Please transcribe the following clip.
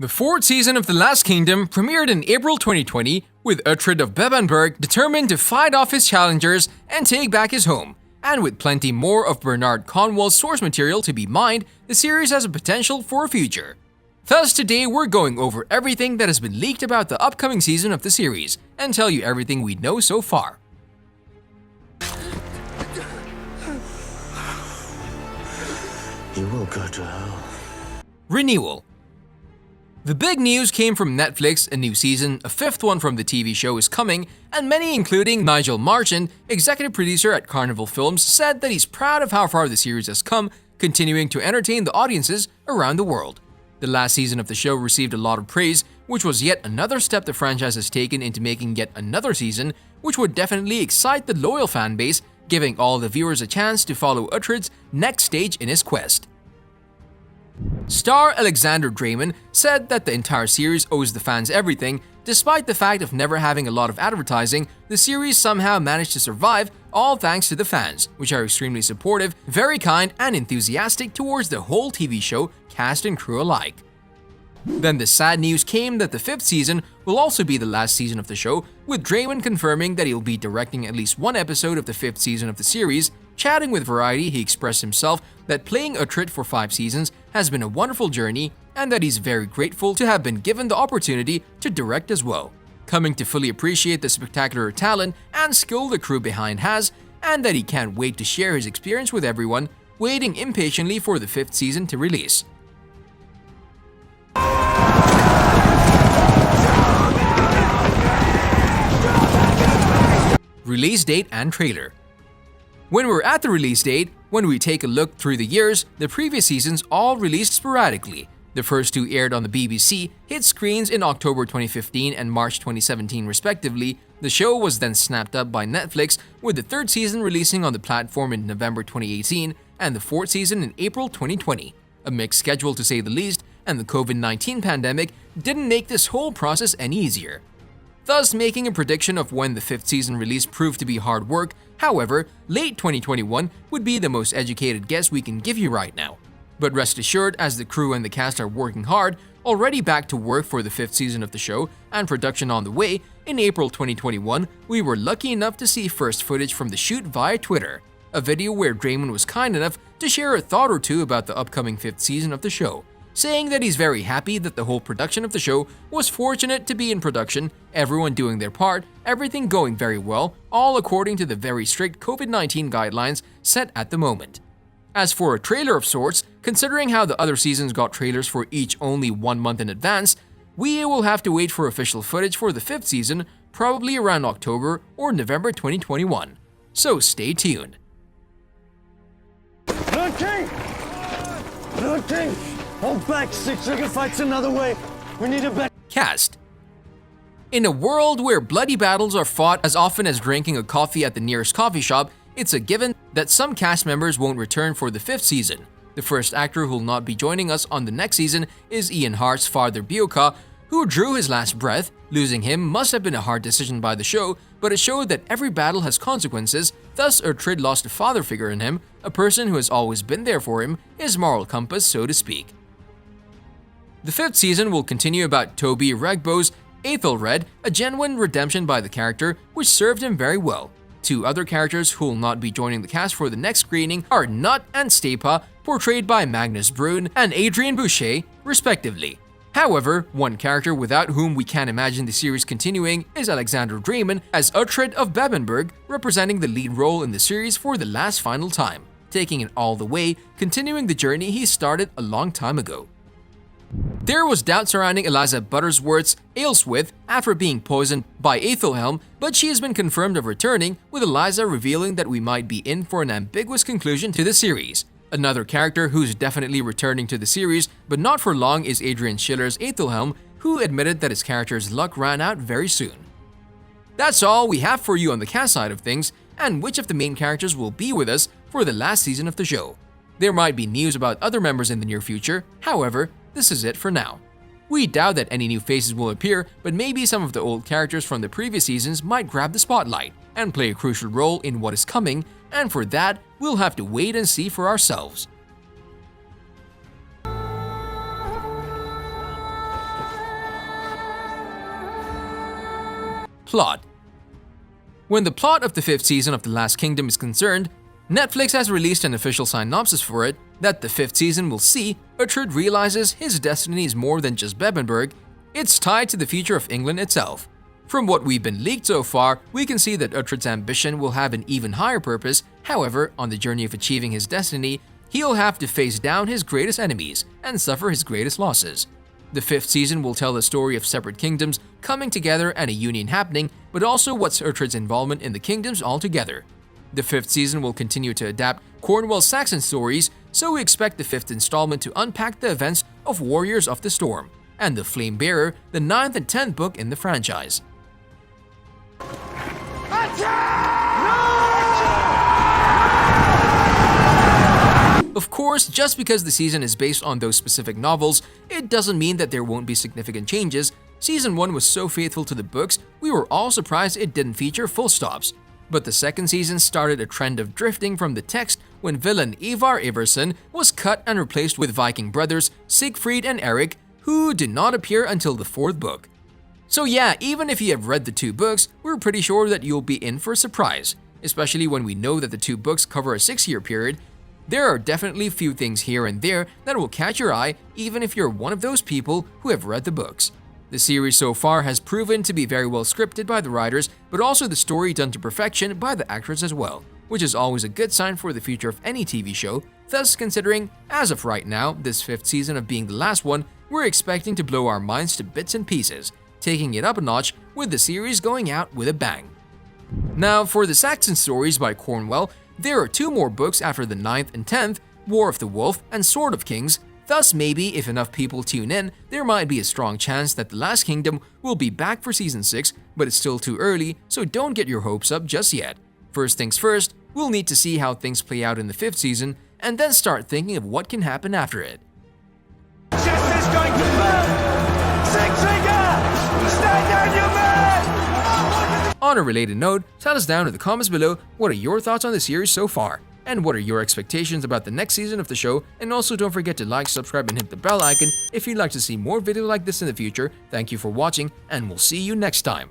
The fourth season of The Last Kingdom premiered in April 2020, with Uhtred of Bebbanburg determined to fight off his challengers and take back his home. And with plenty more of Bernard Cornwell's source material to be mined, the series has a potential for a future. Thus today we're going over everything that has been leaked about the upcoming season of the series, and tell you everything we know so far. You will go to hell. Renewal. The big news came from Netflix. A new season, a fifth one from the TV show, is coming, and many, including Nigel Marchant, executive producer at Carnival Films, said that he's proud of how far the series has come, continuing to entertain the audiences around the world. The last season of the show received a lot of praise, which was yet another step the franchise has taken into making yet another season, which would definitely excite the loyal fan base, giving all the viewers a chance to follow Uhtred's next stage in his quest. Star Alexander Draymond said that the entire series owes the fans everything. Despite the fact of never having a lot of advertising, the series somehow managed to survive, all thanks to the fans, which are extremely supportive, very kind, and enthusiastic towards the whole TV show, cast and crew alike. Then the sad news came that the fifth season will also be the last season of the show, with Draymond confirming that he'll be directing at least one episode of the fifth season of the series. Chatting with Variety, he expressed himself that playing Uhtred for 5 seasons has been a wonderful journey and that he's very grateful to have been given the opportunity to direct as well, coming to fully appreciate the spectacular talent and skill the crew behind has, and that he can't wait to share his experience with everyone, waiting impatiently for the fifth season to release. Release date and trailer. When we're at the release date, when we take a look through the years, the previous seasons all released sporadically. The first 2 aired on the BBC, hit screens in October 2015 and March 2017 respectively. The show was then snapped up by Netflix, with the third season releasing on the platform in November 2018 and the fourth season in April 2020. A mixed schedule to say the least, and the COVID-19 pandemic didn't make this whole process any easier. Thus, making a prediction of when the fifth season release proved to be hard work. However, late 2021 would be the most educated guess we can give you right now. But rest assured, as the crew and the cast are working hard, already back to work for the fifth season of the show, and production on the way, in April 2021, we were lucky enough to see first footage from the shoot via Twitter, a video where Draymond was kind enough to share a thought or two about the upcoming fifth season of the show, saying that he's very happy that the whole production of the show was fortunate to be in production, everyone doing their part, everything going very well, all according to the very strict COVID-19 guidelines set at the moment. As for a trailer of sorts, considering how the other seasons got trailers for each only 1 month in advance, we will have to wait for official footage for the fifth season, probably around October or November 2021. So stay tuned. Looking! Looking! Hold back, Six Trigger fights another way. We need a better Cast. In a world where bloody battles are fought as often as drinking a coffee at the nearest coffee shop, it's a given that some cast members won't return for the fifth season. The first actor who will not be joining us on the next season is Ian Hart's father Bioka, who drew his last breath. Losing him must have been a hard decision by the show, but it showed that every battle has consequences. Thus, Uhtred lost a father figure in him, a person who has always been there for him, his moral compass, so to speak. The fifth season will continue about Toby Regbo's Aethelred, a genuine redemption by the character, which served him very well. 2 other characters who will not be joining the cast for the next screening are Nut and Stepa, portrayed by Magnus Brun and Adrian Boucher, respectively. However, one character without whom we can't imagine the series continuing is Alexander Draymond as Uhtred of Bebbanburg, representing the lead role in the series for the last final time, taking it all the way, continuing the journey he started a long time ago. There was doubt surrounding Eliza Buttersworth's Aelswith after being poisoned by Aethelhelm, but she has been confirmed of returning, with Eliza revealing that we might be in for an ambiguous conclusion to the series. Another character who's definitely returning to the series, but not for long, is Adrian Schiller's Aethelhelm, who admitted that his character's luck ran out very soon. That's all we have for you on the cast side of things, and which of the main characters will be with us for the last season of the show. There might be news about other members in the near future, however, this is it for now. We doubt that any new faces will appear, but maybe some of the old characters from the previous seasons might grab the spotlight and play a crucial role in what is coming, and for that, we'll have to wait and see for ourselves. plot. When the plot of the 5th season of The Last Kingdom is concerned, Netflix has released an official synopsis for it that the 5th season will see Uhtred realizes his destiny is more than just Bebbanburg, it's tied to the future of England itself. From what we've been leaked so far, we can see that Uhtred's ambition will have an even higher purpose. However, on the journey of achieving his destiny, he'll have to face down his greatest enemies and suffer his greatest losses. The 5th season will tell the story of separate kingdoms coming together and a union happening, but also what's Uhtred's involvement in the kingdoms altogether. The 5th season will continue to adapt Cornwell's Saxon stories, so we expect the 5th installment to unpack the events of Warriors of the Storm and the Flame Bearer, the 9th and 10th book in the franchise. Of course, just because the season is based on those specific novels, it doesn't mean that there won't be significant changes. Season 1 was so faithful to the books, we were all surprised it didn't feature full stops. But the 2nd season started a trend of drifting from the text when villain Ivar Ivarsson was cut and replaced with Viking brothers Siegfried and Eric, who did not appear until the 4th book. So yeah, even if you have read the 2 books, we're pretty sure that you'll be in for a surprise, especially when we know that the 2 books cover a 6-year period. There are definitely a few things here and there that will catch your eye even if you're one of those people who have read the books. The series so far has proven to be very well scripted by the writers, but also the story done to perfection by the actors as well, which is always a good sign for the future of any TV show. Thus, considering, as of right now, this 5th season of being the last one, we're expecting to blow our minds to bits and pieces, taking it up a notch with the series going out with a bang. Now, for the Saxon stories by Cornwell, there are 2 more books after the 9th and 10th, War of the Wolf and Sword of Kings. Thus, maybe if enough people tune in, there might be a strong chance that The Last Kingdom will be back for Season 6, but it's still too early, so don't get your hopes up just yet. First things first, we'll need to see how things play out in the 5th season, and then start thinking of what can happen after it. Chester's going to burn! Six-Trigger! Stand down, you man! On a related note, tell us down in the comments below what are your thoughts on the series so far, and what are your expectations about the next season of the show, and also don't forget to like, subscribe, and hit the bell icon if you'd like to see more videos like this in the future. Thank you for watching, and we'll see you next time.